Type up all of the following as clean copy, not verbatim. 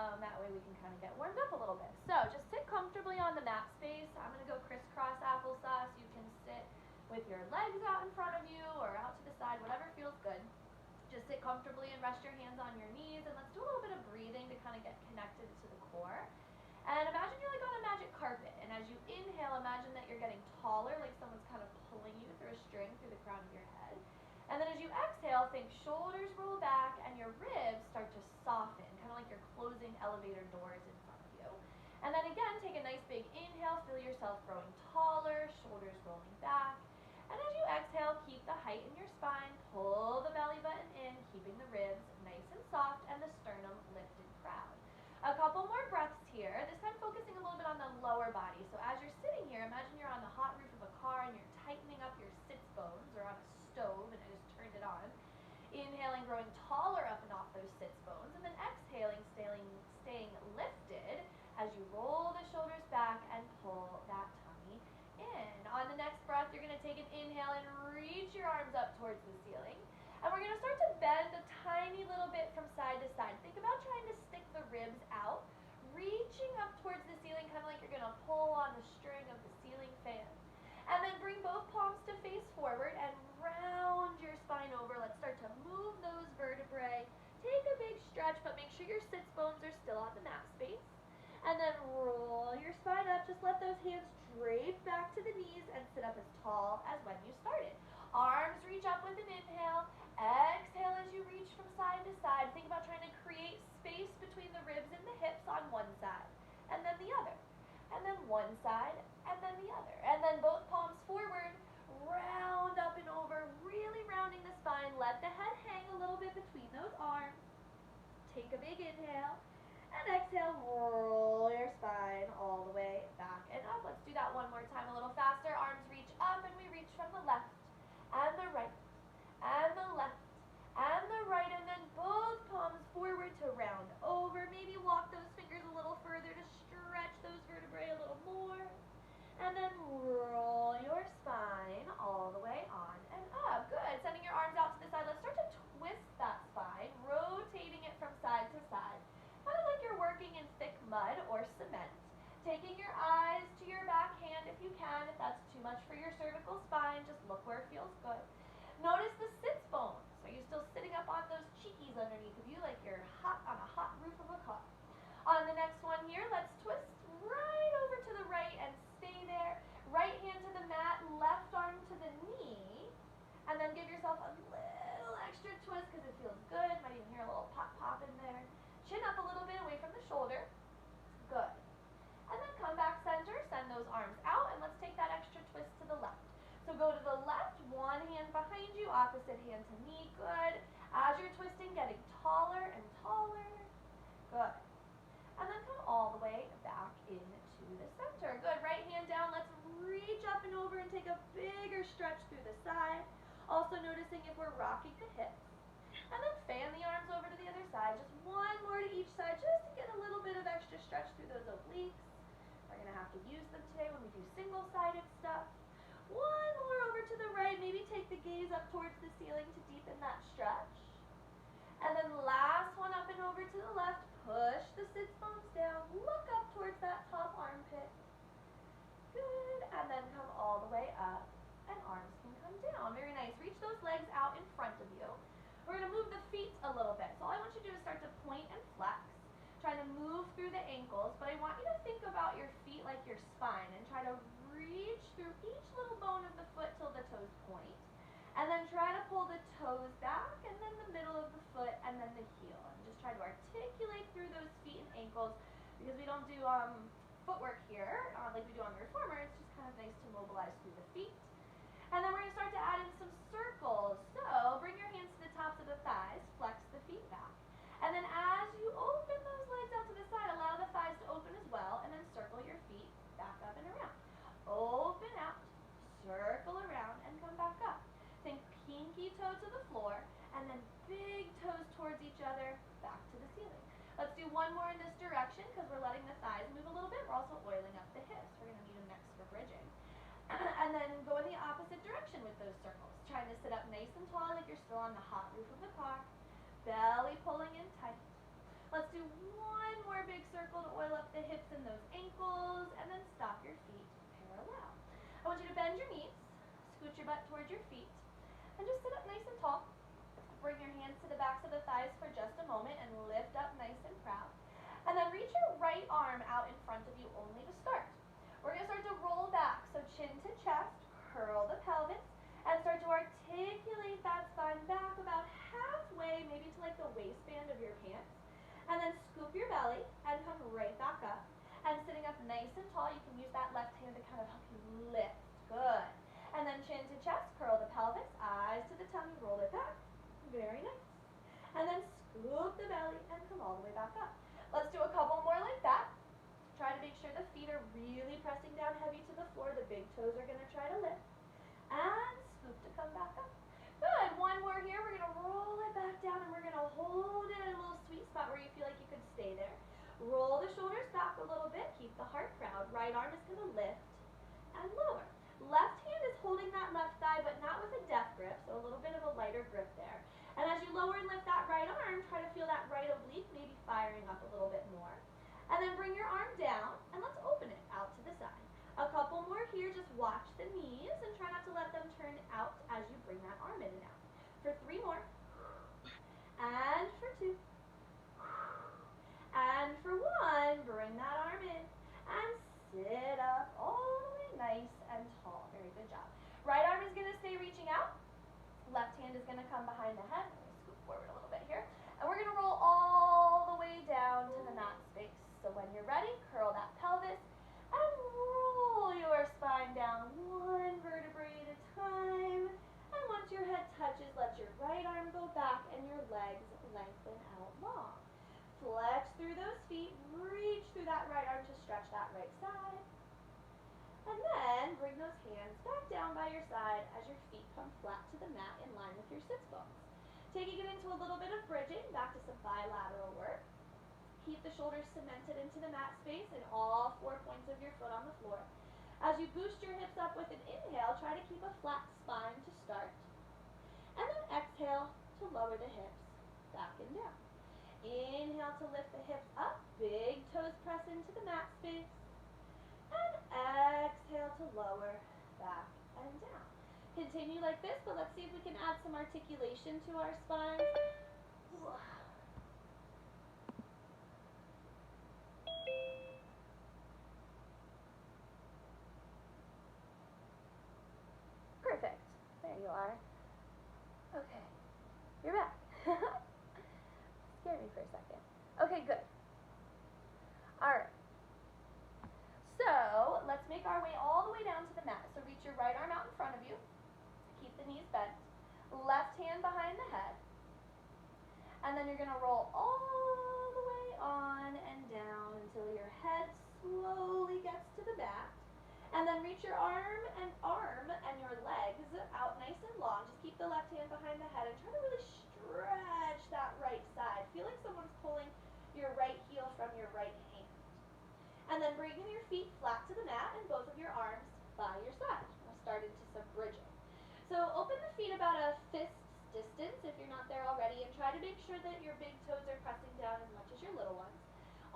That way we can kind of get warmed up a little bit. So just sit comfortably on the mat space. I'm going to go crisscross applesauce. You can sit with your legs out in front of you or out to the side, whatever feels good. Just sit comfortably and rest your hands on your knees, and let's do a little bit of breathing to kind of get connected to the core. And imagine you're like on a magic carpet, and as you inhale, imagine that you're getting taller, like someone's kind of pulling you through a string through the crown of your head. And then as you exhale, think shoulders roll back and your ribs start to soften, kind of like you're closing elevator doors in front of you. And then again, take a nice big inhale, feel yourself growing taller, shoulders rolling back. And as you exhale, keep the height in your spine, pull the belly button in, keeping the ribs nice and soft and the sternum lifted proud. A couple more breaths here, this time focusing a little bit on the lower body. So as you're sitting here, imagine you're on the hot roof of a car and you're tightening up your sits bones, or on a stove and I just turned it on. Inhaling, growing taller up and off those sits bones, and then exhaling, staying lifted as you roll the shoulders back and pull that tummy in. On the next breath, you're going to take an inhale and reach your arms up towards the ceiling. And we're going to start to bend a tiny little bit from side to side. Think about trying to stick the ribs out, reaching up towards the ceiling, kind of like you're going to pull on the string of the ceiling fan. And then bring both palms to face forward and round your spine over. Let's start to move those vertebrae. Take a big stretch, but make sure your sits bones are still on the mat space. And then roll your spine up. Just let those hands drape back to the knees and sit up as tall as when you started. Arms reach up with an inhale. Exhale as you reach from side to side. Think about trying to create space between the ribs and the hips on one side, and then the other. And then one side, and then the other. And then both palms forward, round up and over, really rounding the spine. Let the head hang a little bit between those arms. Take a big inhale. And exhale, roll your spine all the way back and up. Let's do that one more time a little faster. Arms reach up and we reach from the left and the right and the left and the right, and then both palms forward to round over. Maybe walk those fingers a little further to stretch those vertebrae a little more. And then roll your spine all the way on and up. Good. Sending your arms out to the side. Let's start to twist that spine, rotating it from side to side. Kind of like you're working in thick mud or cement. Taking your eyes to your back hand if you can. If that's too much for your cervical spine, just look where it feels good. Notice the sits bones. Are you still sitting up on those cheekies underneath of you like you're hot on a hot roof of a car? On the next one here, let's twist right over to the right and stay there. Right hand to the mat, left arm to the knee. And then give yourself a little extra twist because it feels good. Might even hear a little pop pop in there. Chin up a little bit away from the shoulder. Good. And then come back center, send those arms out, and let's take that extra twist to the left. So go to the left, one hand behind you, opposite hand to knee. Good. As you're twisting, getting taller and taller. Good. And then come all the way back into the center. Good. Right hand down. Let's reach up and over and take a bigger stretch through the side. Also noticing if we're rocking the hips. And then fan the arms over to the other side. Just one more to each side just to get a little bit of extra stretch through those obliques. We're going to have to use them today when we do single-sided stuff. One more over to the right. Maybe take the gaze up towards the ceiling to deepen that stretch. And then last one up and over to the left. Push the sits bones down. Look up towards that top armpit. Good. And then come all the way up. And arms can come down. Very nice. Reach those legs out in front of you. We're going to move the feet a little bit. So all I want you to do is start to point and flex. Try to move through the ankles, but I want you to think about your feet like your spine and try to reach through each little bone of the foot till the toes point. And then try to pull the toes back and then the middle of the foot and then the heel. And just try to articulate through those feet and ankles because we don't do footwork here like we do on the reformer. It's just kind of nice to mobilize through the feet. And then we're going to start to add in some circles. So bring your hands to the tops of the thighs, flex the feet back. And then as you open those legs out to the side, allow the thighs to open as well, and then circle your feet back up and around. Open out, circle around, and come back up. Think pinky toe to the floor, and then big toes towards each other, back to the ceiling. Let's do one more in this direction because we're letting the thighs move a little bit. We're also oiling up the hips. We're going to need them next for bridging. And then go in the opposite direction with those circles. Trying to sit up nice and tall like you're still on the hot roof of the car. Belly pulling in tight. Let's do one more big circle to oil up the hips and those ankles, and then stop your feet parallel. I want you to bend your knees, scoot your butt towards your feet, and just sit up nice and tall. Bring your hands to the backs of the thighs for just a moment and lift up nice and proud. And then reach your right arm out in front of you only to start. We're going to start to roll back, so chin to chest, curl the pelvis, and start to articulate that spine back about halfway, maybe to like the waistband of your pants. And then scoop your belly and come right back up. And sitting up nice and tall, you can use that left hand to kind of help you lift. Good. And then chin to chest, curl the pelvis, eyes to the tummy, roll it back. Very nice. And then scoop the belly and come all the way back up. Let's do a couple more like that. Try to make sure the feet are really pressing down heavy to the floor. The big toes are going to try to lift. And scoop to come back up. Good. One more here. We're going to roll it back down and we're going to hold it at a little sweet spot where you feel like you could stay there. Roll the shoulders back a little bit. Keep the heart proud. Right arm is going to lift and lower. Left hand is holding that left thigh, but not with a death grip, so a little bit of a lighter grip there. And as you lower and lift that right arm, try to feel that right oblique maybe firing up a little bit more. And then bring your arm down, and let's open it out to the side. A couple more here, just watch the knees, and try not to let them turn out as you bring that arm in and out. For 3 more. And for 2. And for 1, bring that arm in, and sit up all the way nice and tall. Very good job. Right arm is going to stay reaching out. Left hand is going to come behind the head. Let me scoot forward a little bit here. And we're going to roll all the way down to the mat space. So when you're ready, curl that pelvis and roll your spine down 1 vertebrae at a time. And once your head touches, let your right arm go back and your legs lengthen out long. Flex through those feet, reach through that right arm to stretch that right side. And then bring those hands back down by your side as your feet come flat to the mat in line with your sits bones. Taking it into a little bit of bridging, back to some bilateral work. Keep the shoulders cemented into the mat space and all 4 points of your foot on the floor. As you boost your hips up with an inhale, try to keep a flat spine to start. And then exhale to lower the hips back and down. Inhale to lift the hips up, big toes press into the mat space. And exhale to lower, back and down. Continue like this, but let's see if we can add some articulation to our spine. Perfect. There you are. Okay. You're back. Scared me for a second. Okay, good. All right. So let's make our way all the way down to the mat. So reach your right arm out in front of you. Keep the knees bent. Left hand behind the head. And then you're going to roll all the way on and down until your head slowly gets to the back. And then reach your arm and your legs out nice and long. Just keep the left hand behind the head and try to really stretch that right side. Feel like someone's pulling your right heel from your right hand. And then bringing your feet flat to the mat and both of your arms by your side. We'll start into some bridging. So open the feet about a fist distance if you're not there already, and try to make sure that your big toes are pressing down as much as your little ones.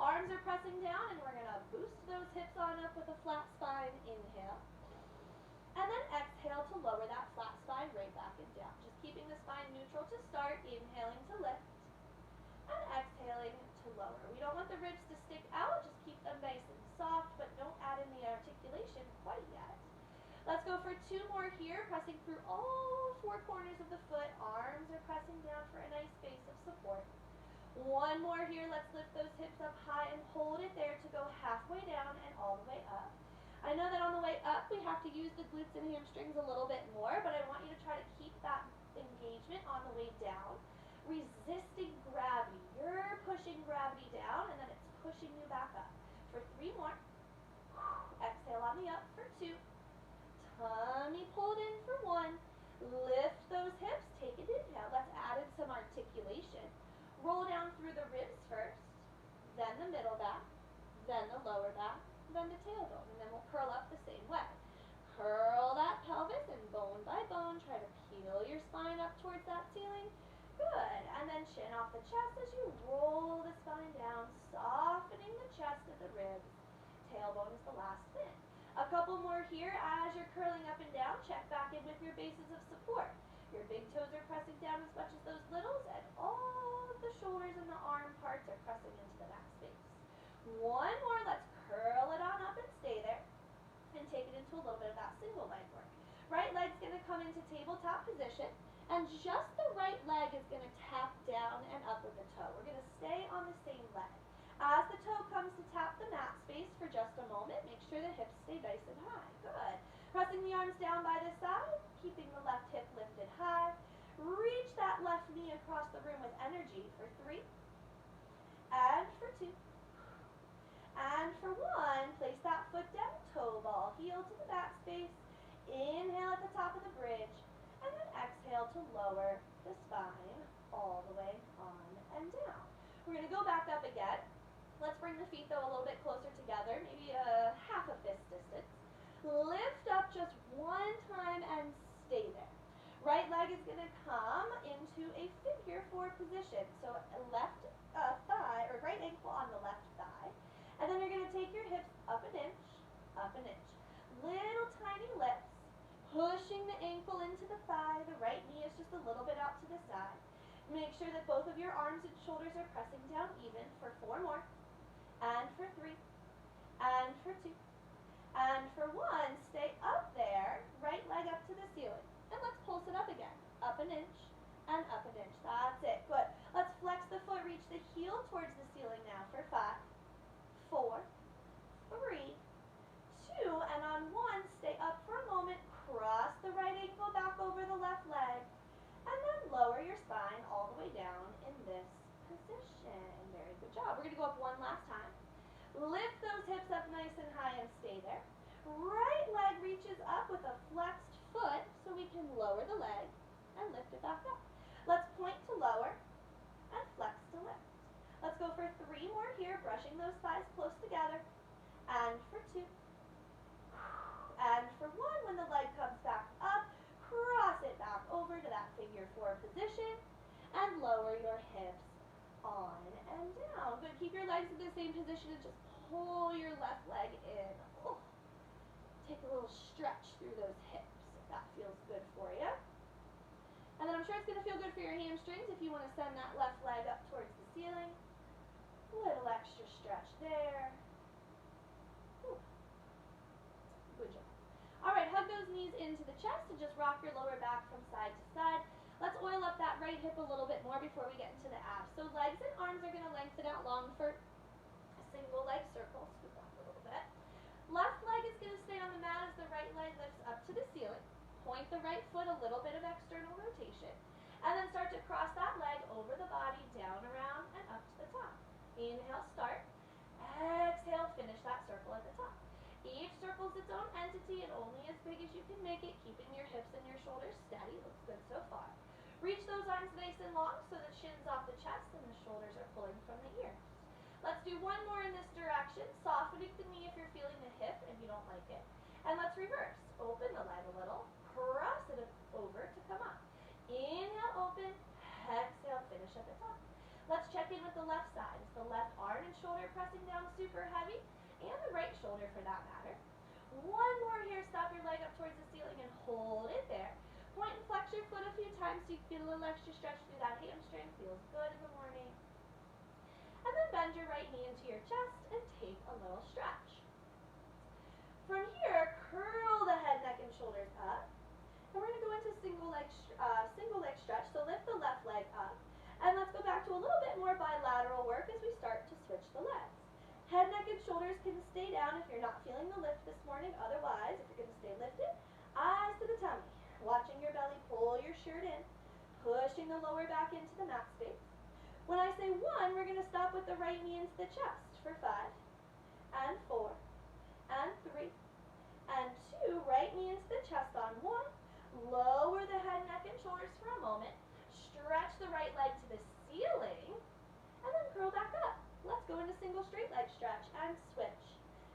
Arms are pressing down, and we're going to boost those hips on up with a flat spine. Inhale. And then exhale to lower that flat spine right back and down. Just keeping the spine neutral to start. Inhaling to lift. And exhaling to lower. We don't want the ribs to stick out. Just keep them nice and soft, but don't add in the articulation quite yet. Let's go for 2 more here. Pressing through all 4 corners of the foot. Arms are pressing down for a nice base of support. 1 more here. Let's lift those hips up high and hold it there to go halfway down and all the way up. I know that on the way up we have to use the glutes and hamstrings a little bit more, but I want you to try to keep that engagement on the way down. Resisting gravity. You're pushing gravity down and then it's pushing you back up. For 3 more. Exhale on the up for 2. Tummy pulled in for 1. Lift those hips. Take an inhale. Let's add in some articulation. Roll down through the ribs first, then the middle back, then the lower back, then the tailbone, and then we'll curl up the same way. Curl that pelvis and bone by bone, try to peel your spine up towards that ceiling. Good. And then then chin off the chest as you roll the spine down, softening the chest at the ribs. Tailbone is the last thing. A couple more here as you're curling up and down. Check back in with your bases of support. Your big toes are pressing down as much as those littles, and all of the shoulders and the arm parts are pressing into the mat space. One more, let's curl it on up and stay there, and take it into a little bit of that single leg work. Right leg's going to come into tabletop position, and just the right leg is going to tap down and up with the toe. We're going to stay on the same leg. As the toe comes to tap the mat space for just a moment, make sure the hips stay nice and high. Good. Pressing the arms down by the side, keeping the left hip lifted high. Reach that left knee across the room with energy for 3, and for 2, and for 1. Place that foot down, toe ball, heel to the mat space. Inhale at the top of the bridge, and then exhale to lower the spine all the way on and down. We're going to go back up again. Let's bring the feet, though, a little bit closer together, maybe a half a fist distance. Lift up just one time and stay there. Right leg is going to come into a figure 4 position. So left thigh, or right ankle on the left thigh. And then you're going to take your hips up an inch, up an inch. Little tiny lifts, pushing the ankle into the thigh. The right knee is just a little bit out to the side. Make sure that both of your arms and shoulders are pressing down even for 4 more. And for 3, and for 2, and for 1, stay up there, right leg up to the ceiling. And let's pulse it up again, up an inch, and up an inch. That's it, good. Let's flex the foot, reach the heel towards the ceiling now for 5, 4, 3, 2, and on 1, stay up for a moment, cross the right ankle back over the left leg, and then lower your spine all the way down in this position. Very good job. We're going to go up one last time. Lift those hips up nice and high and stay there. Right leg reaches up with a flexed foot so we can lower the leg and lift it back up. Let's point to lower and flex to lift. Let's go for 3 more here, brushing those thighs close together. And for 2. And for 1, when the leg comes back up, cross it back over to that figure 4 position and lower your hips on and down. Good. Keep your legs in the same position and just pull your left leg in. Oh. Take a little stretch through those hips if that feels good for you. And then I'm sure it's going to feel good for your hamstrings if you want to send that left leg up towards the ceiling. Little extra stretch there. Ooh. Good job. All right, hug those knees into the chest and just rock your lower back from side to side. Let's oil up that right hip a little bit more before we get into the abs. So legs and arms are going to lengthen out long for a single leg circle. Scoot back a little bit. Left leg is going to stay on the mat as the right leg lifts up to the ceiling. Point the right foot, a little bit of external rotation. And then start to cross that leg over the body, down, around, and up to the top. Inhale, start. Exhale, finish that circle at the top. Each circle is its own entity and only as big as you can make it, keeping your hips and your shoulders steady. Looks good so far. Reach those arms nice and long so the chin's off the chest and the shoulders are pulling from the ears. Let's do one more in this direction, softening the knee if you're feeling the hip and you don't like it. And let's reverse. Open the leg a little, cross it over to come up. Inhale, open, exhale, finish at the top. Let's check in with the left side. Is the left arm and shoulder pressing down super heavy? And the right shoulder for that matter. One more here, stop your leg up towards the ceiling and hold it there. Point and flex your foot a few times so you can get a little extra stretch through that hamstring. Feels good in the morning. And then bend your right knee into your chest and take a little stretch. From here, curl the head, neck, and shoulders up. And we're going to go into single leg stretch. So lift the left leg up. And let's go back to a little bit more bilateral work as we start to switch the legs. Head, neck, and shoulders can stay down if you're not feeling the lift this morning. Otherwise, if you're going to stay lifted, eyes to the tummy. Watching your belly, pull your shirt in, pushing the lower back into the mat space. When I say 1, we're going to stop with the right knee into the chest for 5, and 4, and 3, and 2. Right knee into the chest on 1. Lower the head, neck, and shoulders for a moment. Stretch the right leg to the ceiling, and then curl back up. Let's go into single straight leg stretch and switch,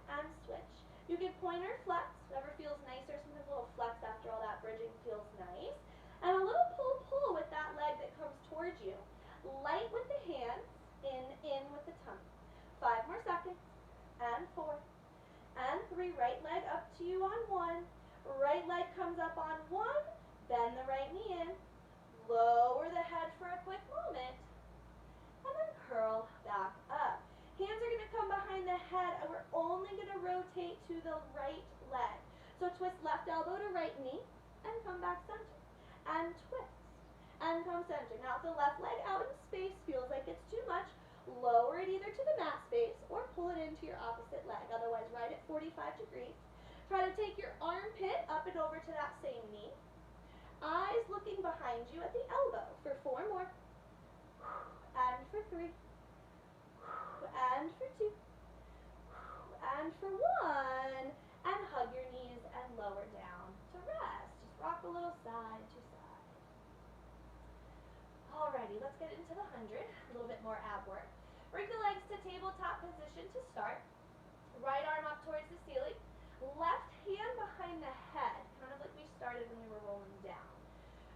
and switch. You can point or flex, whatever feels nicer. Sometimes a little flex after all that bridging feels nice. And a little pull with that leg that comes towards you. and 4, and 3. Right leg up to you on 1. Right leg comes up on 1. Bend the right knee in. Lower the head for a quick moment. And then curl back up. Hands are going to come behind the head, and we're only going to rotate to the right leg. So twist left elbow to right knee, and come back center. And twist, and come center. Now if the left leg out in space feels like it's too much, lower it either to the mat space or pull it into your opposite leg, otherwise right at 45 degrees. Try to take your armpit up and over to that same knee. Eyes looking behind you at the elbow for 4 more. And for 3. And for 2. And for 1. And hug your knees and lower down to rest. Just rock a little side to side. Alrighty, let's get into the 100. A little bit more ab work. Bring the legs to tabletop position to start. Right arm up towards the ceiling. Left hand behind the head, kind of like we started when we were rolling down.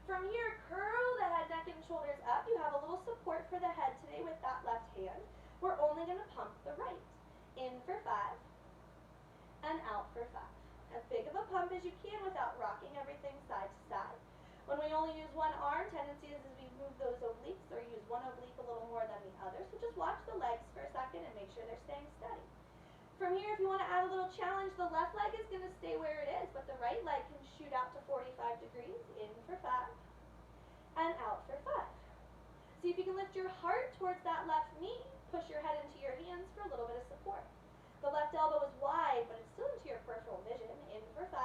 From here, curl the head, neck, and shoulders up. You have a little support for the head today with that left hand. We're only going to pump the right. In for 5, and out for 5. As big of a pump as you can without rocking everything side to side. When we only use one arm, tendency is we move those obliques or use one oblique a little more than the other. So just watch the legs for a second and make sure they're staying steady. From here, if you want to add a little challenge, the left leg is going to stay where it is, but the right leg can shoot out to 45 degrees. In for 5, and out for 5. See if you can lift your heart towards that left knee. Push your head into your hands for a little bit of support. The left elbow is wide, but it's still into your peripheral vision. In for 5,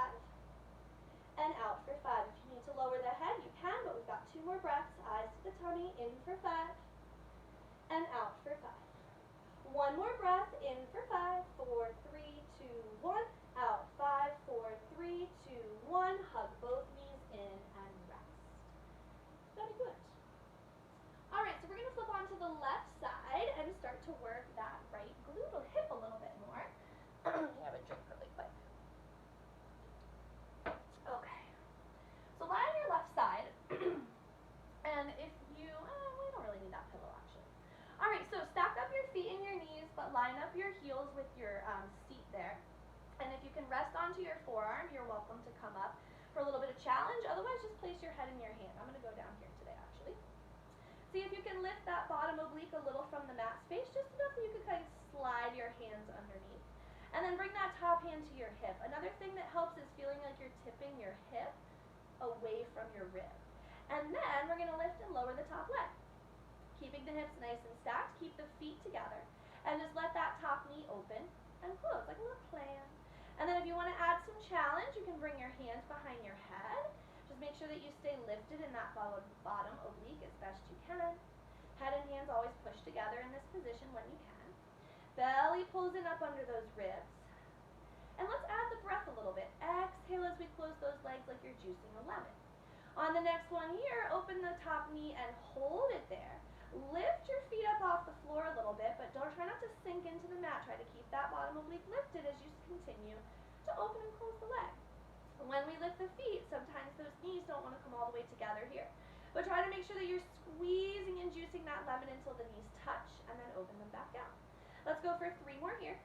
and out for 5. If you need to lower the head, you can, but we've got 2 more breaths. Eyes to the tummy. In for 5, and out for 5. 1 more breath. In for 5, 4, 3, 2, 1. Out, 5, 4, 3, 2, 1. Hug both knees in and rest. Very good. All right, so we're going to flip onto the left side and start to work that right glute or hip a little bit more. Have a drink really quick. Okay. So lie on your left side, and if you, we don't really need that pillow actually. All right, so stack up your feet and your knees, but line up your heels with your seat there. And if you can rest onto your forearm, you're welcome to come up for a little bit of challenge. Otherwise, just place your head in your hand. I'm going to go down here today actually. See if you can lift that bottom oblique a little from the mat space, just enough that you can kind of slide your hands underneath. And then bring that top hand to your hip. Another thing that helps is feeling like you're tipping your hip away from your rib. And then we're going to lift and lower the top leg. Keeping the hips nice and stacked, keep the feet together. And just let that top knee open and close, like a little plan. And then if you want to add some challenge, you can bring your hands behind your head. Just make sure that you stay lifted in that bottom oblique as best you can. Head and hands always push together in this position when you can. Belly pulls in up under those ribs. And let's add the breath a little bit. Exhale as we close those legs like you're juicing a lemon. On the next one here, open the top knee and hold it there. Lift your feet up off the floor a little bit, but try not to sink into the mat. Try to keep that bottom oblique lifted as you continue to open and close the leg. When we lift the feet, sometimes those knees don't want to come all the way together here. But try to make sure that you're squeezing and juicing that lemon until the knees touch, and then open them back down. Let's go for 3 more here.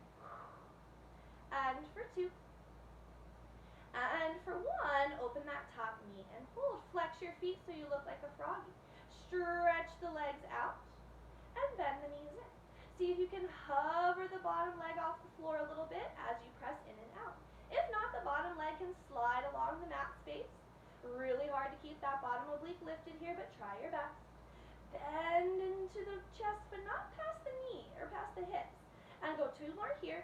And for 2. And for 1, open that top knee and hold. Flex your feet so you look like a froggy. Stretch the legs out and bend the knees in. See if you can hover the bottom leg off the floor a little bit as you press in and out. If not, the bottom leg can slide along the mat space. Really hard to keep that bottom oblique lifted here, but try your best. Bend into the chest, but not past the knee or past the hips. And go 2 more here.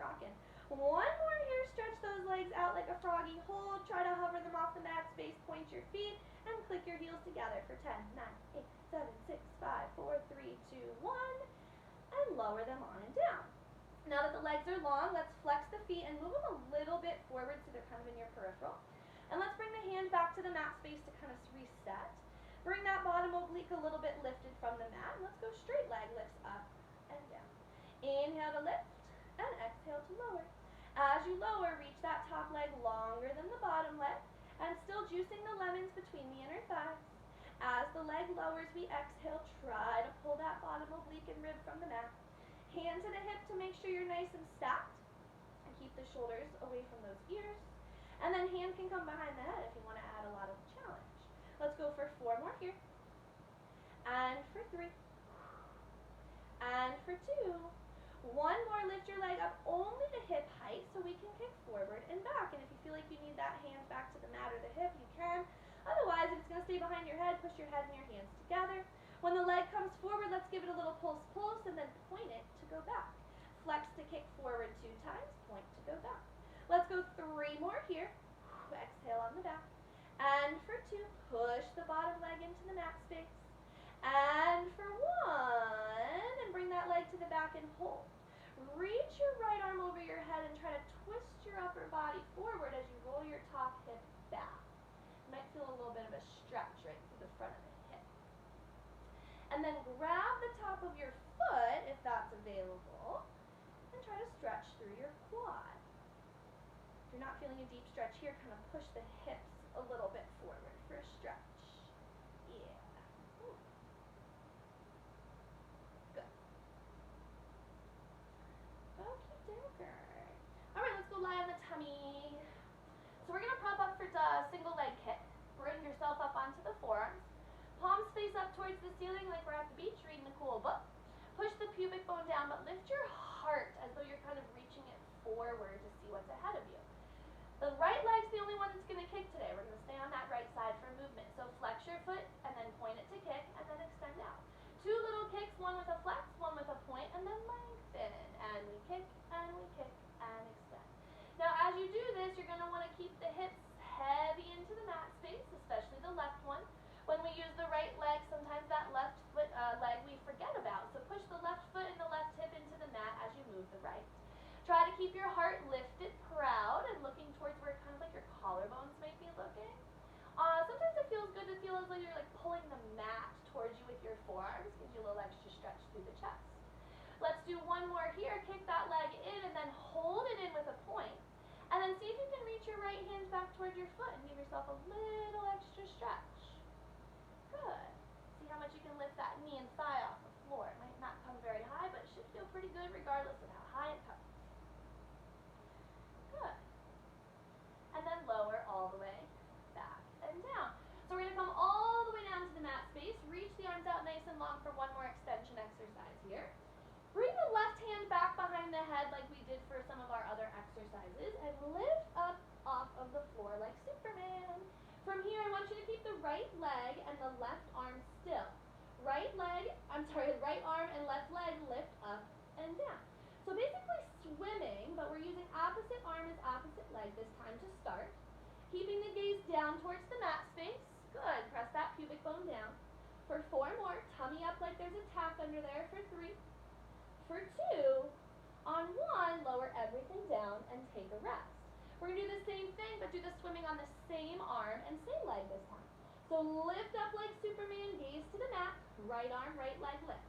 Rocking. 1 more here. Stretch those legs out like a froggy. Hold. Try to hover them off the mat space. Point your feet and click your heels together for 10, 9, 8, 7, 6, 5, 4, 3, 2, 1. And lower them on and down. Now that the legs are long, let's flex the feet and move them a little bit forward so they're kind of in your peripheral. And let's bring the hand back to the mat space to kind of reset. Bring that bottom oblique a little bit lifted from the mat. And let's go straight leg lifts up and down. Inhale to lift and exhale to lower. As you lower, reach that top leg longer than the bottom leg and still juicing the lemons between the inner thighs. As the leg lowers, we exhale. Try to pull that bottom oblique and rib from the mat. Hand to the hip to make sure you're nice and stacked. And keep the shoulders away from those ears. And then hand can come behind the head if you want to add a lot of challenge. Let's go for 4 more here. And for 3. And for 2. 1 more, lift your leg up only to hip height so we can kick forward and back. And if you feel like you need that hand back to the mat or the hip, you can. Otherwise, if it's going to stay behind your head, push your head and your hands together. When the leg comes forward, let's give it a little pulse, and then point it to go back. Flex to kick forward 2 times, point to go back. Let's go 3 more here. Exhale on the back. And for 2, push the bottom leg into the mat space. And for 1, and bring that leg to the back and hold. Reach your right arm over your head and try to twist your upper body forward as you roll your top hip back. You might feel a little bit of a stretch right through the front of the hip. And then grab the top of your foot, if that's available, and try to stretch through your quad. If you're not feeling a deep stretch here, kind of push the hips a little bit forward for a stretch. Yeah. Ooh. Good. Okie dokie. Alright, let's go lie on the tummy. So we're going to prop up for single leg kick. Bring yourself up onto the forearms. Palms face up towards the ceiling like we're at the beach reading a cool book. Push the pubic bone down, but lift your heart as though you're kind of reaching it forward to see what's ahead of you. The right leg's the only one that's going to kick today. We're going to stay on that right side for movement. So flex your foot and then point it to kick and then extend out. 2 little kicks, one with a flex, one with a point, and then lengthen. And we kick and extend. Now as you do this, you're going to want to keep the hips heavy into the mat space, especially the left one. When we use the right leg, sometimes that left foot leg we forget about. So push the left foot and the left hip into the mat as you move the right. Try to keep your heart lifted, proud, and looking towards where kind of like your collarbones might be looking. Sometimes it feels good to feel as though you're like pulling the mat towards you with your forearms. Gives you a little extra stretch through the chest. Let's do 1 more here. Kick that leg in and then hold it in with a point. And then see if you can reach your right hand back towards your foot and give yourself a little extra stretch. Good. See how much you can lift that knee and thigh off the floor. It might not come very high, but it should feel pretty good regardless of how high it comes. Good. And then lower all the way back and down. So we're going to come all the way down to the mat space. Reach the arms out nice and long for 1 more extension exercise here. Bring the left hand back behind the head like we did for some of our other exercises and lift up off of the floor like Superman. From here, I want you to keep the right leg and the left arm still. Right arm and left leg lift up and down. So basically swimming, but we're using opposite arm as opposite leg this time to start. Keeping the gaze down towards the mat space. Good. Press that pubic bone down. For 4 more, tummy up like there's a tack under there. For 3. For 2. On 1, lower everything down and take a rest. We're going to do the same thing, but do the swimming on the same arm and same leg this time. So lift up like Superman, gaze to the mat. Right arm, right leg lift.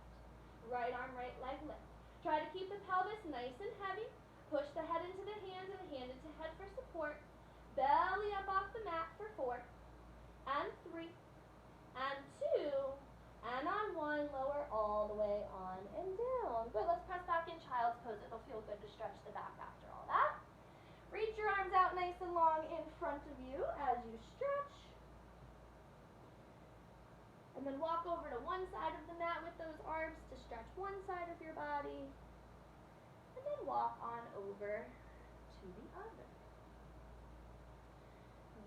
Right arm, right leg lift. Try to keep the pelvis nice and heavy. Push the head into the hands and the hand into head for support. Belly up off the mat for 4. And 3. And 2. And on 1, lower all the way on and down. Good, let's press back in child's pose. It'll feel good to stretch the back after all that. Reach your arms out nice and long in front of you as you stretch. And then walk over to one side of the mat with those arms to stretch one side of your body. And then walk on over to the other.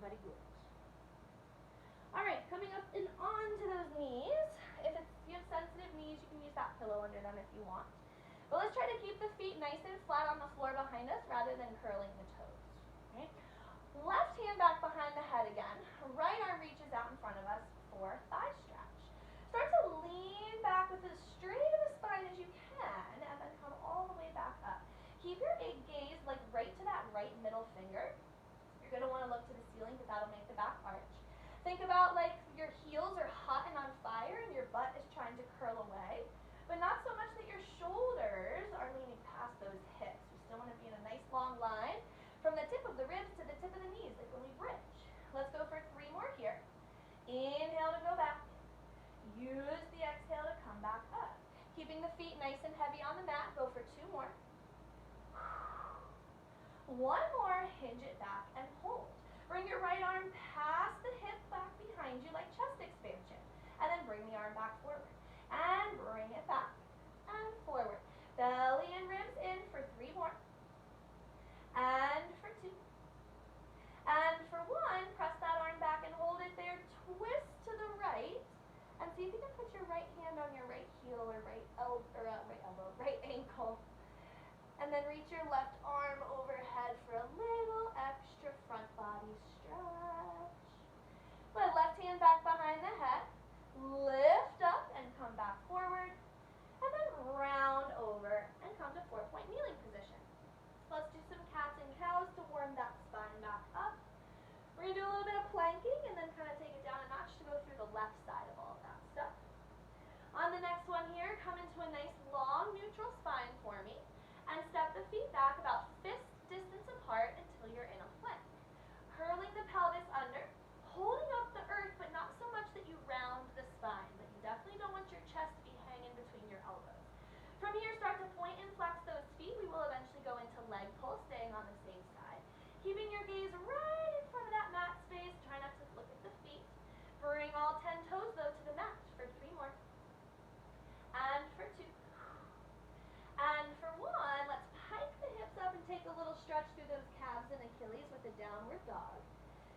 Very good. Alright, coming up and onto those knees. If you have sensitive knees, you can use that pillow under them if you want. But let's try to keep the feet nice and flat on the floor behind us rather than curling the toes. Right? Left hand back behind the head again. Right arm reaches out in front of us for thigh stretch. Start to lean back with as straight of a spine as you can and then come all the way back up. Keep your gaze like right to that right middle finger. You're going to want to look to the ceiling because that'll make the back arch. Think about like your heels are hot and on fire and your butt is trying to curl away, but not so much that your shoulders are leaning past those hips. We still want to be in a nice long line from the tip of the ribs to the tip of the knees, like when we bridge. Let's go for 3 more here. Inhale to go back. Use the exhale to come back up. Keeping the feet nice and heavy on the mat. Go for 2 more. One more, hinge it back and hold. Bring your right arm past the hip back behind you like chest expansion. And then bring the arm back forward. And bring it back and forward. Belly and ribs in for 3 more. And for 2. And for 1, press that arm back and hold it there. Twist to the right. And see if you can put your right hand on your right heel or right ankle. And then reach your left arm overhead for a little extra front body stretch. My left hand back behind the head. Lift up and come back forward. And then round over and come to 4-point kneeling position. Let's do some cats and cows to warm that spine back up. We're going to do a little bit of planking and then kind of take it down a notch to go through the left side of all of that stuff. On the next one here, come into a nice long neutral spine for me and step the feet back about fist distance apart until you're in a plank. Curling the pelvis under, holding up the earth, but not so much that you round the spine, but you definitely don't want your chest to be hanging between your elbows. From here, start to point and flex those feet. We will eventually go into leg pull, staying on the same side. Keeping your gaze right in front of that mat space. Try not to look at the feet. Bring all 10 toes, though, to the mat for 3 more. And for 2. And for 1, let's pike the hips up and take a little stretch through those calves and Achilles with the downward dog.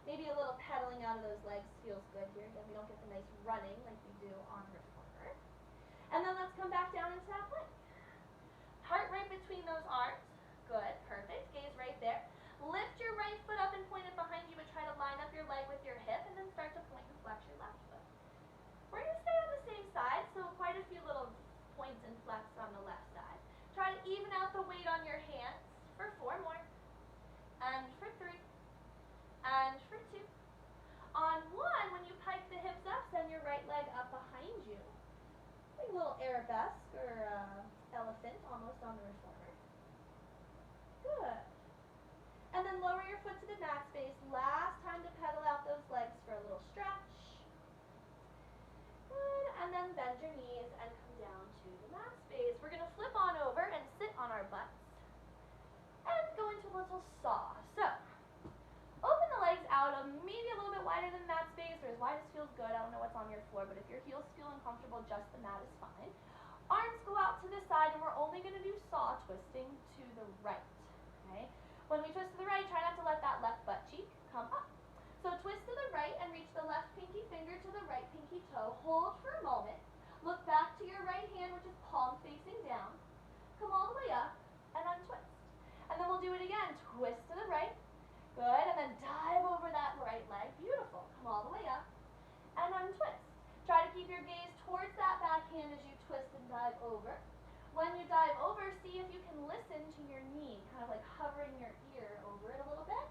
Maybe a little pedaling out of those legs feels good here. Again, we don't get the nice running like we do on reformer. And then let's come back down into that plank. Heart right between those arms. Good, perfect. Gaze right there. Lift your right foot up and point it behind you, but try to line up your leg with your hip and then start to point and flex your left foot. We're going to stay on the same side, so quite a few little points and flex on the left side. Try to even out the weight on your hands for 4 more. And for 3. And for 2. On 1, when you pike the hips up, send your right leg up behind you. Like a little arabesque or elephant almost on the reformer. Good. And then lower your foot to the mat space. Last time to pedal out those legs for a little stretch. Good. And then bend your knees and come down to the mat space. We're going to flip on over and sit on our butts. And go into a little saw. So, open the legs out maybe a little bit wider than mat space or as wide as feels good. I don't know what's on your floor, but if your heels feel uncomfortable, just the mat is fine. Arms go out to the side, and we're only going to do saw twisting to the right. Okay? When we twist to the right, try not to let that left butt cheek come up. So twist to the right and reach the left pinky finger to the right pinky toe. Hold for a moment. Look back to your right hand, which is palm facing down. Come all the way up and untwist. And then we'll do it again. Twist to the right. Good. And then dive over that right leg. Beautiful. Come all the way up and untwist. Try to keep your gaze towards that back hand as you twist and dive over. When you dive over, see if you can listen to your knee, kind of like hovering your ear over it a little bit.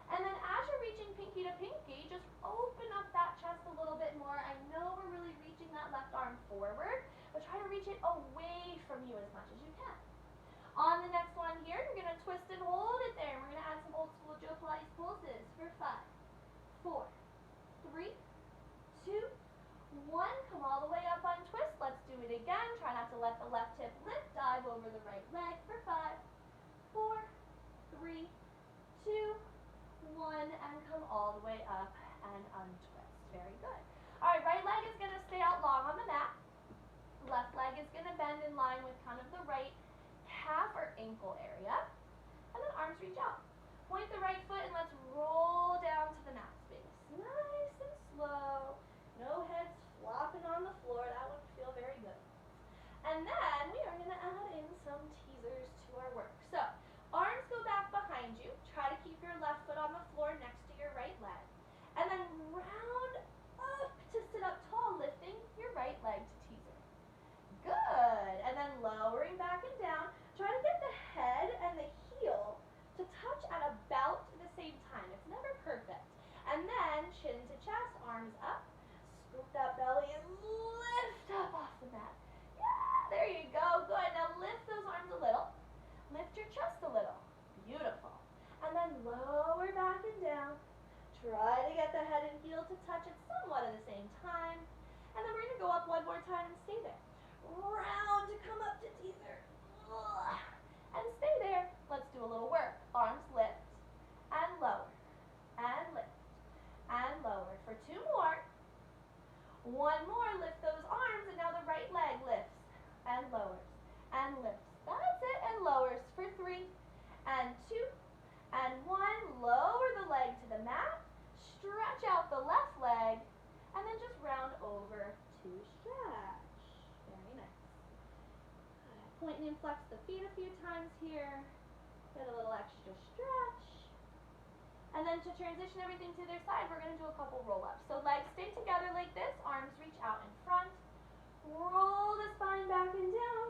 And then as you're reaching pinky to pinky, just open up that chest a little bit more. I know we're really reaching that left arm forward, but try to reach it away from you as much as you can. On the next one here, you're going to twist and hold it there. We're going to add some old school Joe Pilates pulses for 5, 4, 3, 2, 1. Come all the way up, untwist. Let's do it again. Try not to let the left hip lift. Dive over the right leg for 5, 4, 3, 2, 1, and come all the way up and untwist. Very good. All right, right leg is going to stay out long on the mat. Left leg is going to bend in line with kind of the right calf or ankle area. And then arms reach out. Point the right foot and let's roll down to the mat space. Nice and slow. No heads flopping on the floor. That wouldn't feel very good. And then we are going to add in some teasers to our work. So, arms go back behind you. Try to keep your left foot on the floor next to your right leg. And then round up to sit up tall, lifting your right leg to teaser. Good. And then lowering back and down. Try to get the head and the heel to touch at about the same time. It's never perfect. And then chin to chest, arms up. Scoop that belly and lift up off the mat. Yeah, there you go. Good. Now lift those arms a little. Lift your chest a little. Beautiful. And then lower back and down. Try to get the head and heel to touch at somewhat at the same time. And then we're going to go up one more time and stay there. Round to come up to teaser. And stay there. Let's do a little work. Arms Point and flex the feet a few times here. Get a little extra stretch. And then to transition everything to their side, we're going to do a couple roll-ups. So legs stay together like this, arms reach out in front. Roll the spine back and down.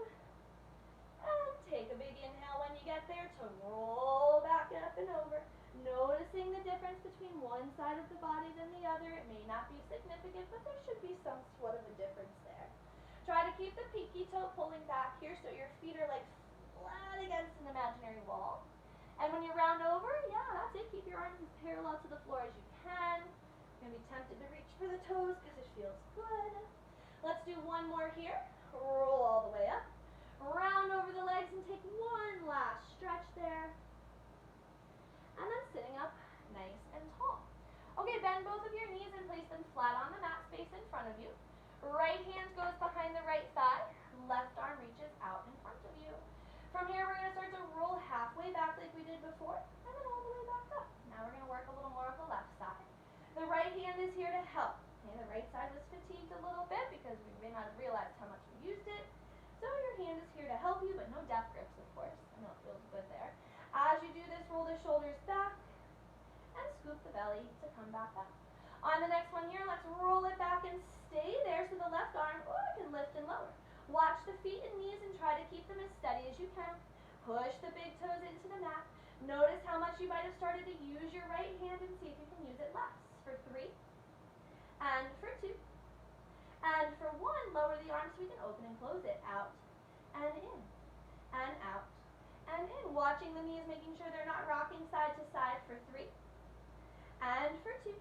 And take a big inhale when you get there to roll back up and over. Noticing the difference between one side of the body than the other. It may not be significant, but there should be some sort of a difference there. Try to keep the pinky toe pulling back here so your feet are like flat against an imaginary wall. And when you round over, yeah, that's it. Keep your arms as parallel to the floor as you can. You're going to be tempted to reach for the toes because it feels good. Let's do one more here. Roll all the way up. Round over the legs and take one last stretch there. And then sitting up nice and tall. Okay, bend both of your knees and place them flat on the mat space in front of you. Right hand goes behind the right thigh. Left arm reaches out in front of you. From here, we're going to start to roll halfway back like we did before, and then all the way back up. Now we're going to work a little more of the left side. The right hand is here to help. Okay, the right side was fatigued a little bit because we may not have realized how much we used it. So your hand is here to help you, but no death grips, of course. I know it feels good there. As you do this, roll the shoulders back and scoop the belly to come back up. On the next one here, let's roll it back and stay there so the left arm can lift and lower. Watch the feet and knees and try to keep them as steady as you can. Push the big toes into the mat. Notice how much you might have started to use your right hand and see if you can use it less. For 3, and for 2, and for 1, lower the arms so we can open and close it. Out, and in, and out, and in. Watching the knees, making sure they're not rocking side to side for 3, and for 2.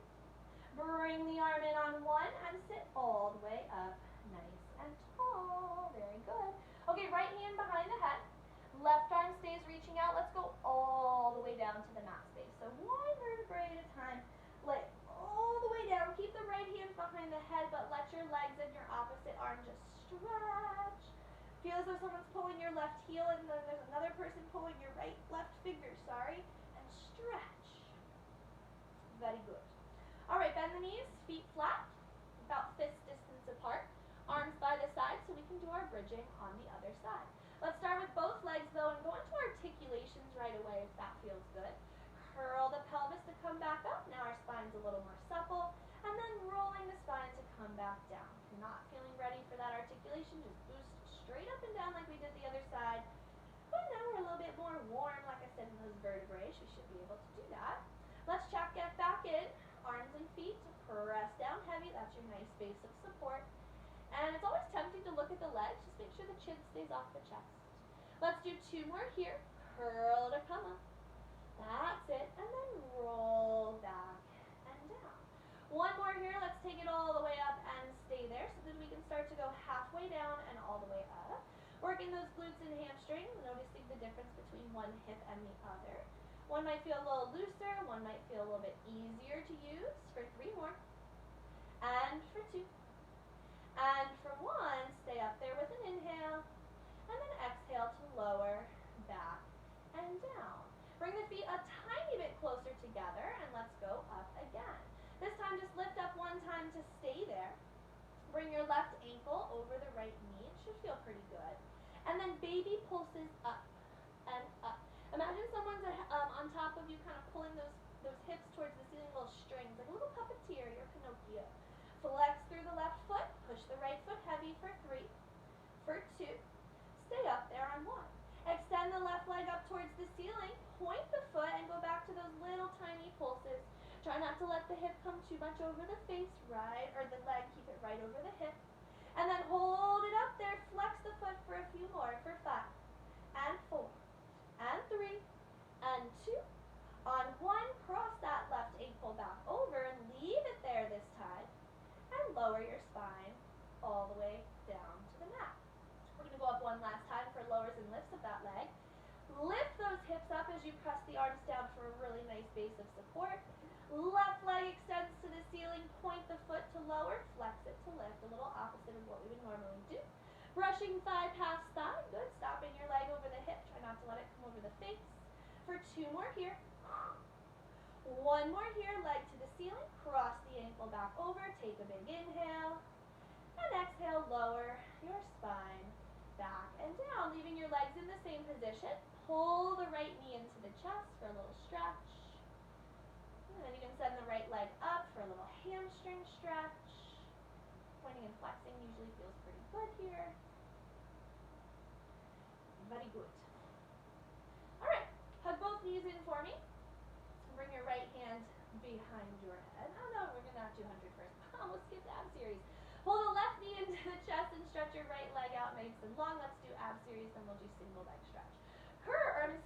Bring the arm in on 1 and sit all the way up. Nice and tall. Very good. Okay, right hand behind the head. Left arm stays reaching out. Let's go all the way down to the mat space. So one vertebrae at a time. Lay all the way down. Keep the right hand behind the head, but let your legs and your opposite arm just stretch. Feel as though someone's pulling your left heel and then there's another person pulling your left finger, and stretch. Very good. All right, bend the knees, feet flat, about fist distance apart. Arms by the side so we can do our bridging on the other side. Let's start with both legs though and go into articulations right away if that feels good. Curl the pelvis to come back up. Now our spine's a little more supple. And then rolling the spine to come back down. If you're not feeling ready for that articulation, just boost straight up and down like we did the other side. But now we're a little bit more warm, like I said, in those vertebrae. We should be able to do that. Let's get back in. Arms and feet to press down heavy. That's your nice base of support. And it's always tempting to look at the legs. Just make sure the chin stays off the chest. Let's do 2 more here. Curl to come up. That's it. And then roll back and down. 1 more here. Let's take it all the way up and stay there so that we can start to go halfway down and all the way up. Working those glutes and hamstrings, noticing the difference between one hip and the other. One might feel a little looser, one might feel a little bit easier to use. For 3 more. And for 2. And for 1, stay up there with an inhale. And then exhale to lower, back, and down. Bring the feet a tiny bit closer together and let's go up again. This time just lift up 1 time to stay there. Bring your left ankle over the right knee. It should feel pretty good. And then baby pulses up and up. Imagine someone's on top of you kind of pulling those hips towards the ceiling, little strings, like a little puppeteer, you're Pinocchio. Flex through the left foot, push the right foot heavy for 3, for 2, stay up there on 1. Extend the left leg up towards the ceiling, point the foot and go back to those little tiny pulses. Try not to let the hip come too much over the face, or the leg, keep it right over the hip. And then hold it up there, flex the foot for a few more, for 5, and 4, and 3, and 2. On 1, cross that left ankle back over and leave it there this time. And lower your spine all the way down to the mat. We're going to go up 1 last time for lowers and lifts of that leg. Lift those hips up as you press the arms down for a really nice base of support. Left leg extends to the ceiling, point the foot to lower, flex it to lift, a little opposite of what we would normally do. Brushing thigh past thigh, good. Stopping your leg over the hip, try not to let it come over the face. For 2 more here. 1 more here, leg to the ceiling, cross the ankle back over, take a big inhale, and exhale, lower your spine back and down, leaving your legs in the same position. Pull the right knee into the chest for a little stretch. And then you can send the right leg up for a little hamstring stretch. Pointing and flexing usually feels pretty good here. Very good. All right, hug both knees in for me. Bring your right hand behind your head. Oh no, we're gonna do 100 first. Almost skipped ab series. Pull the left knee into the chest and stretch your right leg out nice and long. Let's do ab series, then we'll do single leg stretch.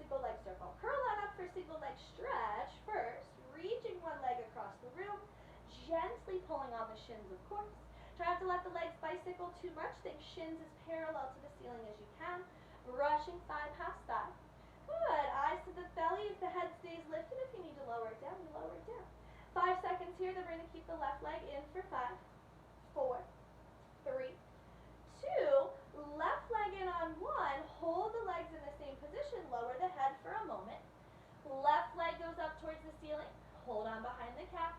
Single leg circle. Curl that up for single leg stretch. First, reaching one leg across the room, gently pulling on the shins, of course. Try not to let the legs bicycle too much. Think shins as parallel to the ceiling as you can. Brushing thigh past thigh. Good. Eyes to the belly. If the head stays lifted, if you need to lower it down, you lower it down. 5 seconds here. Then we're going to keep the left leg in for 5, 4, 3, 2. Left leg in on 1. Hold the legs in the same position. Lower the head for a moment. Left leg goes up towards the ceiling. Hold on behind the calf.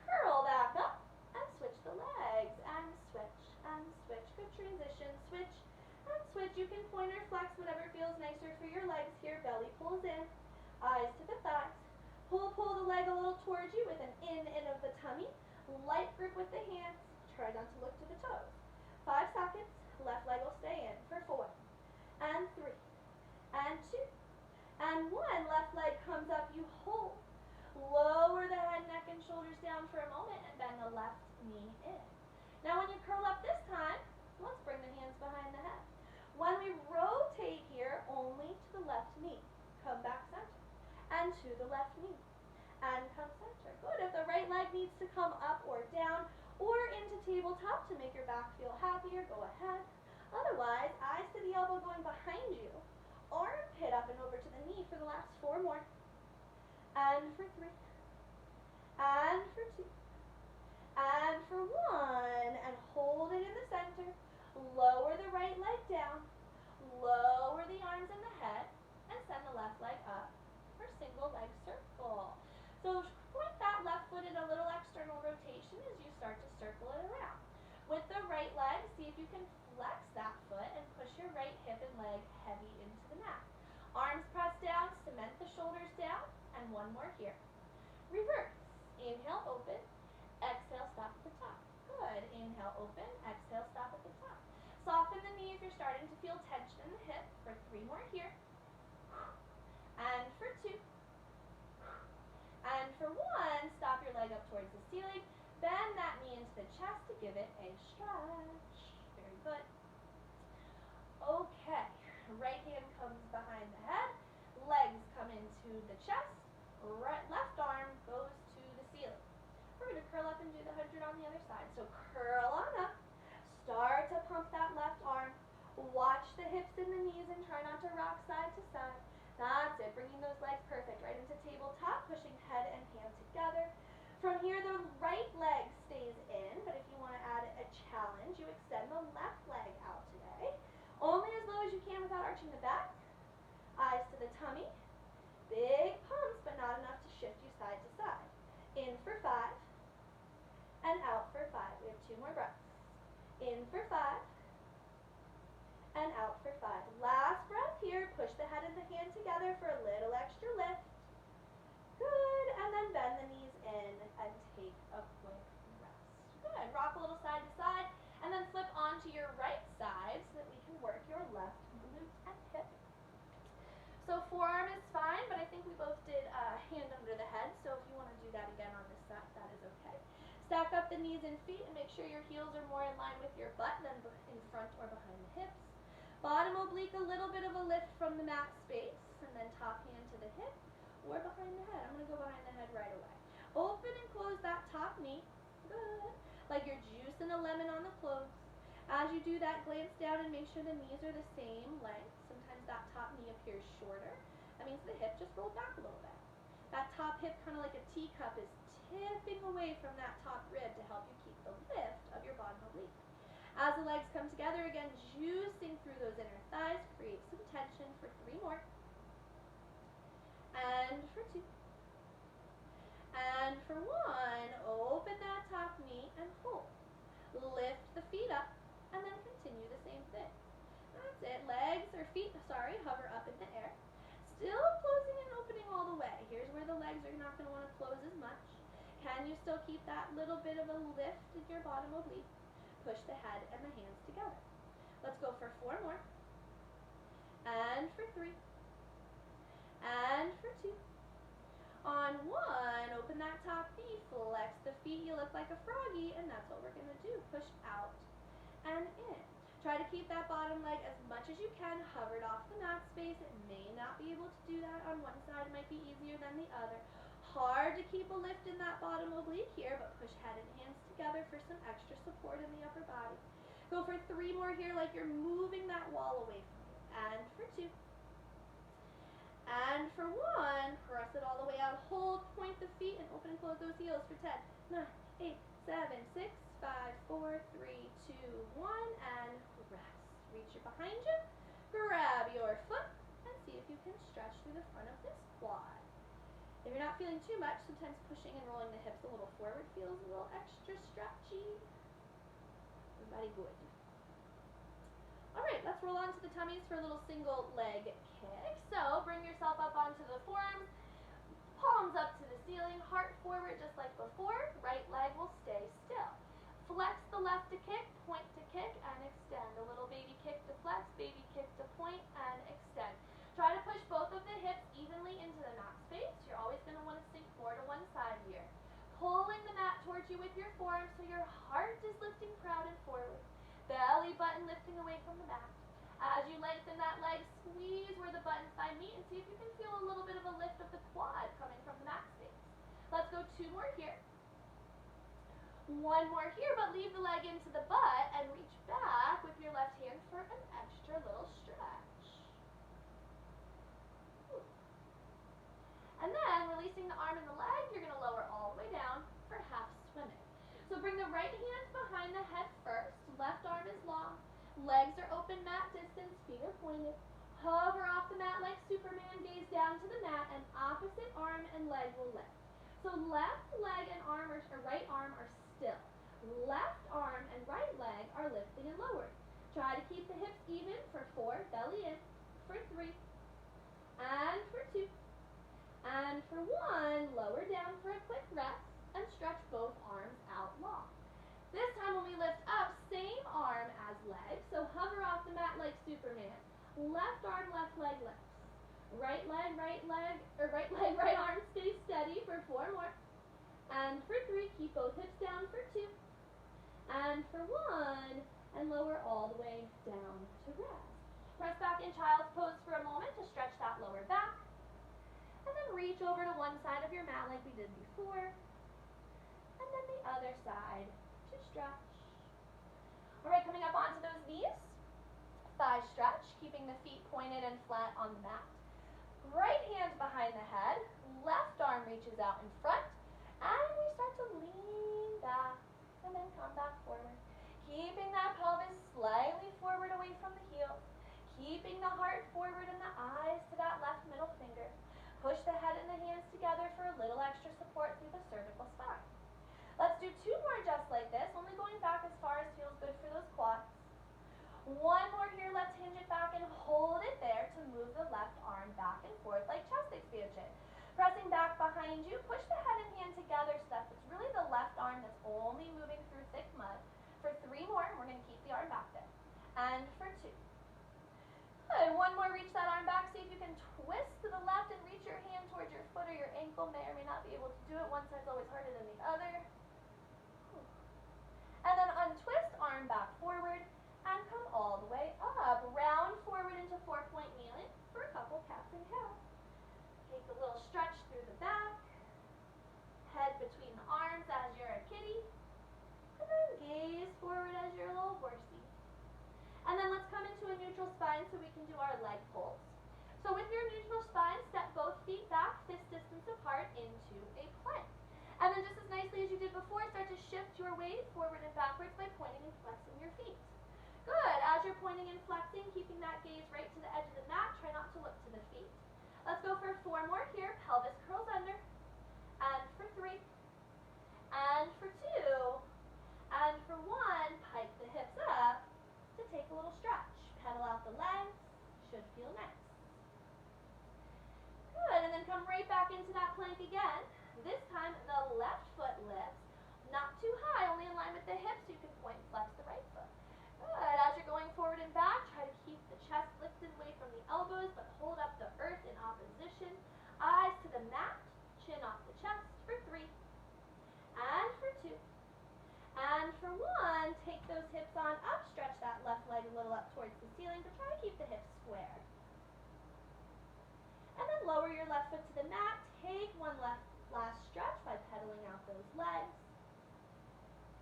Curl back up and switch the legs. And switch and switch. Good transition. Switch and switch. You can point or flex, whatever feels nicer for your legs here. Belly pulls in. Eyes to the thighs. Pull the leg a little towards you with an in of the tummy. Light grip with the hands. Try not to look to the toes. 5 seconds. Left leg will stay in for 4 and 3 and 2 and 1. Left leg comes up. You hold. Lower the head, neck, and shoulders down for a moment and bend the left knee in. Now when you curl up this time, let's bring the hands behind the head. When we rotate here, only to the left knee. Come back center. And to the left knee. And come center. Good. If the right leg needs to come up or down or into tabletop to make your back feel happier, go ahead. Otherwise, eyes to the elbow going behind you. Armpit up and over to the knee for the last 4 more. And for 3. And for 2. And for 1. And hold it in the center. Lower the right leg down. Lower the arms and the head. And send the left leg up for single leg circle. So point that left foot in a little external rotation as you start to circle it around. With the right leg, see if you can flex that foot and push your right hip and leg heavy into the mat. Arms pressed down, cement the shoulders down, and 1 more here. Reverse. Inhale, open. Exhale, stop at the top. Good. Inhale, open. Exhale, stop at the top. Soften the knee if you're starting to feel tension in the hip for 3 more here. And for 2. And for 1, stop your leg up towards the ceiling. Bend that knee into the chest to give it a stretch. Very good. Okay. Right hand comes behind the head. Legs come into the chest. Left arm goes to the ceiling. We're going to curl up and do the 100 on the other side. So curl on up. Start to pump that left arm. Watch the hips and the knees and try not to rock side to side. That's it. Bringing those legs perfect right into tabletop, pushing head and hand together. From here, the right leg stays in, but if you want to add a challenge, you extend the left leg out today. Only as low as you can without arching the back. Eyes to the tummy. Big pumps, but not enough to shift you side to side. In for 5, and out for 5. We have 2 more breaths. In for 5, and out for 5. Last breath here. Push the head and the hand together for a little extra lift. Good. And then bend the knees in and take a quick rest. Good. Rock a little side to side and then flip onto your right side so that we can work your left glute and hip. So forearm is fine, but I think we both did hand under the head. So if you want to do that again on this side, that is okay. Stack up the knees and feet and make sure your heels are more in line with your butt than in front or behind the hips. Bottom oblique, a little bit of a lift from the mat space, and then top hand to the hip or behind the head. I'm going to go behind the head right away. Open and close that top knee. Good. Like you're juicing a lemon on the close. As you do that, glance down and make sure the knees are the same length. Sometimes that top knee appears shorter. That means the hip just rolled back a little bit. That top hip, kind of like a teacup, is tipping away from that top rib to help you keep the lift of your bottom oblique. As the legs come together again, juicing through those inner thighs, create some tension for 3 more. And for 2. And for 1, open that top knee and hold. Lift the feet up and then continue the same thing. That's it. Legs or feet, sorry, hover up in the air. Still closing and opening all the way. Here's where the legs are not going to want to close as much. Can you still keep that little bit of a lift in your bottom oblique? Push the head and the hands together. Let's go for 4 more. And for 3. And for 2. On 1, open that top knee, flex the feet, you look like a froggy, and that's what we're going to do. Push out and in. Try to keep that bottom leg as much as you can hovered off the mat space. It may not be able to do that on one side. It might be easier than the other. Hard to keep a lift in that bottom oblique here, but push head and hands together for some extra support in the upper body. Go for 3 more here like you're moving that wall away from you. And for 2. And for 1, press it all the way out. Hold, point the feet, and open and close those heels for 10, 9, 8, 7, 6, 5, 4, 3, 2, 1, and rest. Reach it behind you, grab your foot, and see if you can stretch through the front of this quad. If you're not feeling too much, sometimes pushing and rolling the hips a little forward feels a little extra stretchy. Very good. Alright, let's roll onto the tummies for a little single leg kick. So bring yourself up onto the forearms, palms up to the ceiling, heart forward just like before. Right leg will stay still. Flex the left to kick, point to kick, and extend. A little baby kick to flex, baby kick to point, and extend. Try to push both of the hips evenly into the mat space. You're always going to want to sink more to one side here. Pulling the mat towards you with your forearms so your heart is lifting proud and forward. Belly button lifting away from the mat. As you lengthen that leg, squeeze where the buttons find meat and see if you can feel a little bit of a lift of the quad coming from the mat space. Let's go 2 more here. 1 more here, but leave the leg into the butt and reach back with your left hand for an extra little stretch. And then, releasing the arm and the leg, you're going to lower all the way down for half swimming. So bring the right hand behind the head first. Left arm is long. Legs are open mat distance, feet are pointed. Hover off the mat like Superman, gaze down to the mat, and opposite arm and leg will lift. So left leg and arm or right arm are still. Left arm and right leg are lifting and lowering. Try to keep the hips even for 4, belly in, for 3, and for 2, and for 1, lower down for a quick rest, and stretch both arms out long. This time when we lift up, same arm as leg, so hover off the mat like Superman. Left arm, left leg lifts. Right leg, right arm, stay steady for 4 more. And for 3, keep both hips down for 2. And for 1, and lower all the way down to rest. Press back in child's pose for a moment to stretch that lower back. And then reach over to one side of your mat like we did before. And then the other side to stretch. Alright, coming up onto those knees. Thigh stretch, keeping the feet pointed and flat on the mat. Right hand behind the head, left arm reaches out in front, and we start to lean back and then come back forward. Keeping that pelvis slightly forward away from the heels, keeping the heart forward and the eyes to that left middle finger. Push the head and the hands together for a little extra support through the cervical spine. Let's do 2 more just like this, only going back as far as feels good for those quads. 1 more here, let's hinge it back and hold it there to move the left arm back and forth like chest expansion. Pressing back behind you, push the head and hand together so that it's really the left arm that's only moving through thick mud. For 3 more, we're going to keep the arm back there. And for 2. Good, 1 more, reach that arm back, see if you can twist to the left and reach your hand towards your foot or your ankle. May or may not be able to do it, one side's always harder than the other. And then untwist, arm back forward, and come all the way up. Round forward into 4-point kneeling for a couple cats and cows. Take a little stretch through the back, head between the arms as you're a kitty, and then gaze forward as your little horsey. And then let's come into a neutral spine so we can do our leg pulls. So with your neutral spine, step both feet back, fist distance apart into a plank. And then just as nicely as you did before, start to shift your weight forward and backwards by pointing and flexing your feet. Good. As you're pointing and flexing, keeping that gaze right to the edge of the mat, try not to look to the feet. Let's go for 4 more here. Pelvis curls under. And for 3. And for 2. And for 1, pike the hips up to take a little stretch. Pedal out the leg. lower your left foot to the mat. Take one last stretch by pedaling out those legs.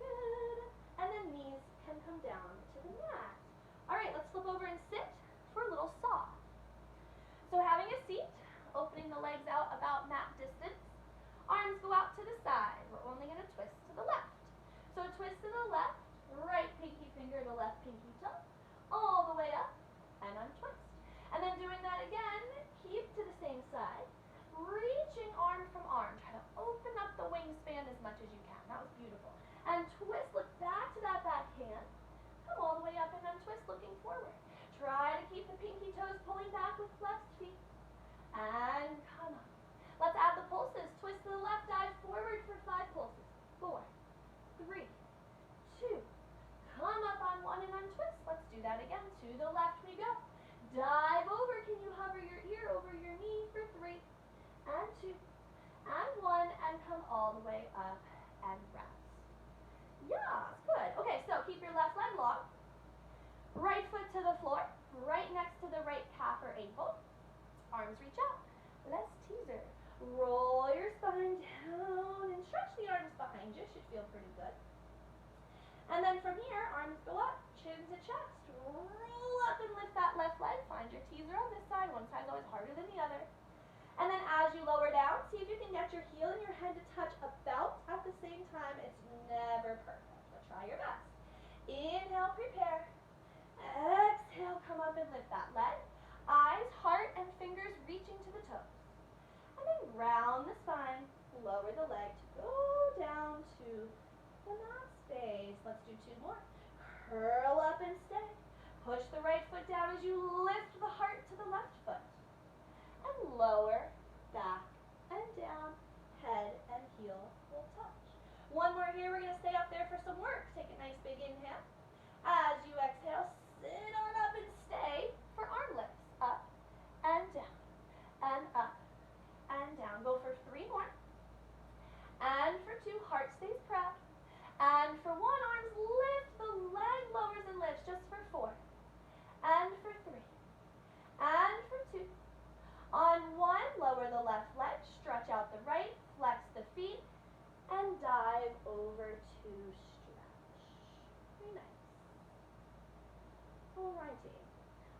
Good. And then knees can come down to the mat. All right, let's flip over and sit for a little saw. So having a seat, opening the legs out about mat distance. Arms go out to the side. We're only going to twist to the left. So twist to the left, right pinky finger to left pinky toe, all the way up, and untwist. And then doing that again, keep to the same side, reaching arm from arm. Try to open up the wingspan as much as you can. That was beautiful. And twist, look back to that back hand. Come all the way up and untwist, looking forward. Try to keep the pinky toes pulling back with flexed feet. And come up. Let's add the pulses. Twist to the left, dive forward for 5 pulses. 4, 3, 2. Come up on 1 and untwist. Let's do that again. To the left we go. Dive over. Can you hover your ear over your knee for 3 and 2 and 1 and come all the way up and rest. Yeah, good. Okay, so keep your left leg long. Right foot to the floor, right next to the right calf or ankle. Arms reach out. Let's teaser. Roll your spine down and stretch the arms behind you. Should feel pretty good. And then from here, arms go up, chin to chest. Roll up and lift that left leg. Find your teaser on this side. One side's always harder than the other. And then as you lower down, see if you can get your heel and your head to touch about at the same time. It's never perfect, but try your best. Inhale, prepare. Exhale, come up and lift that leg. Eyes, heart, and fingers reaching to the toes. And then round the spine, lower the leg to go down to the mat space. Let's do 2 more. Curl up and stay. Push the right foot down as you lift the heart to the left foot. And lower, back, and down, head and heel will touch. 1 more here. We're going to stay up there for some work. Take a nice big inhale. As you exhale, sit on up and stay for arm lifts. Up and down, and up and down. Go for 3 more. And for 2, heart stays proud. And for 1, arms lift, the leg lowers and lifts just for 4. And for 3. And for 2. On 1, lower the left leg, stretch out the right, flex the feet, and dive over to stretch. Very nice. Alrighty.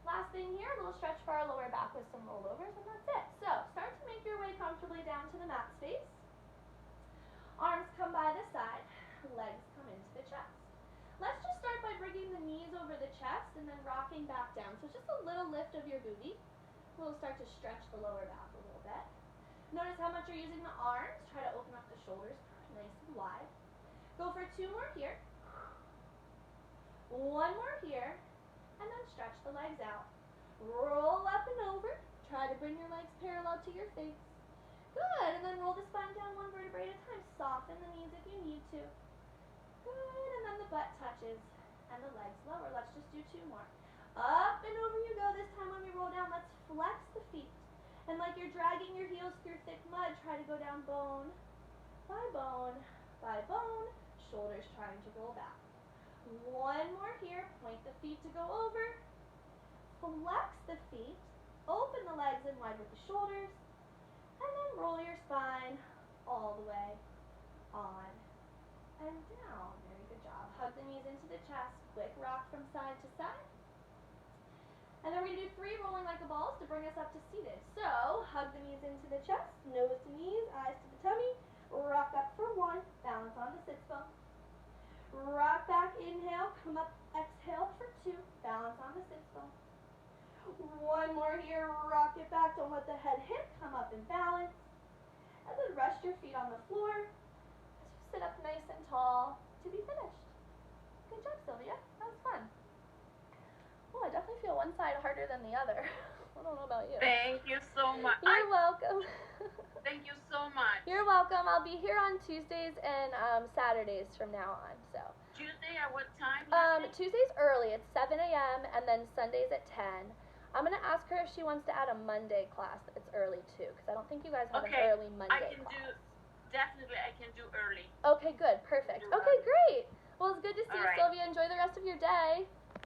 Last thing here, a little stretch for our lower back with some rollovers, and that's it. So, start to make your way comfortably down to the mat space. Arms come by the side, legs come into the chest. Let's just start by bringing the knees over the chest and then rocking back down. So just a little lift of your booty. We'll start to stretch the lower back a little bit. Notice how much you're using the arms. Try to open up the shoulders nice and wide. Go for 2 more here. 1 more here. And then stretch the legs out. Roll up and over. Try to bring your legs parallel to your face. Good. And then roll the spine down 1 vertebrae at a time. Soften the knees if you need to. Good. And then the butt touches and the legs lower. Let's just do 2 more. Up and over you go. This time when we roll down, let's flex the feet. And like you're dragging your heels through thick mud, try to go down bone by bone by bone. Shoulders trying to roll back. 1 more here. Point the feet to go over. Flex the feet. Open the legs in wide with the shoulders. And then roll your spine all the way on and down. Very good job. Hug the knees into the chest. Quick rock from side to side. And then we're going to do 3 rolling like a balls to bring us up to seated. So, hug the knees into the chest, nose to knees, eyes to the tummy. Rock up for 1, balance on the sits bone. Rock back, inhale, come up, exhale for 2, balance on the sits bone. 1 more here, rock it back, don't let the head hit, come up and balance. And then rest your feet on the floor as you sit up nice and tall to be finished. Good job, Sylvia. That was fun. Oh, I definitely feel one side harder than the other. I don't know about you. Thank you so much. You're welcome. Thank you so much. You're welcome. I'll be here on Tuesdays and Saturdays from now on. So. Tuesday at what time? Tuesdays early. It's 7 a.m. and then Sundays at 10. I'm going to ask her if she wants to add a Monday class that's early too, because I don't think you guys have an early Monday class. Definitely I can do early. Okay, good. Perfect. Okay, great. Well, it's good to see you, Sylvia. Enjoy the rest of your day.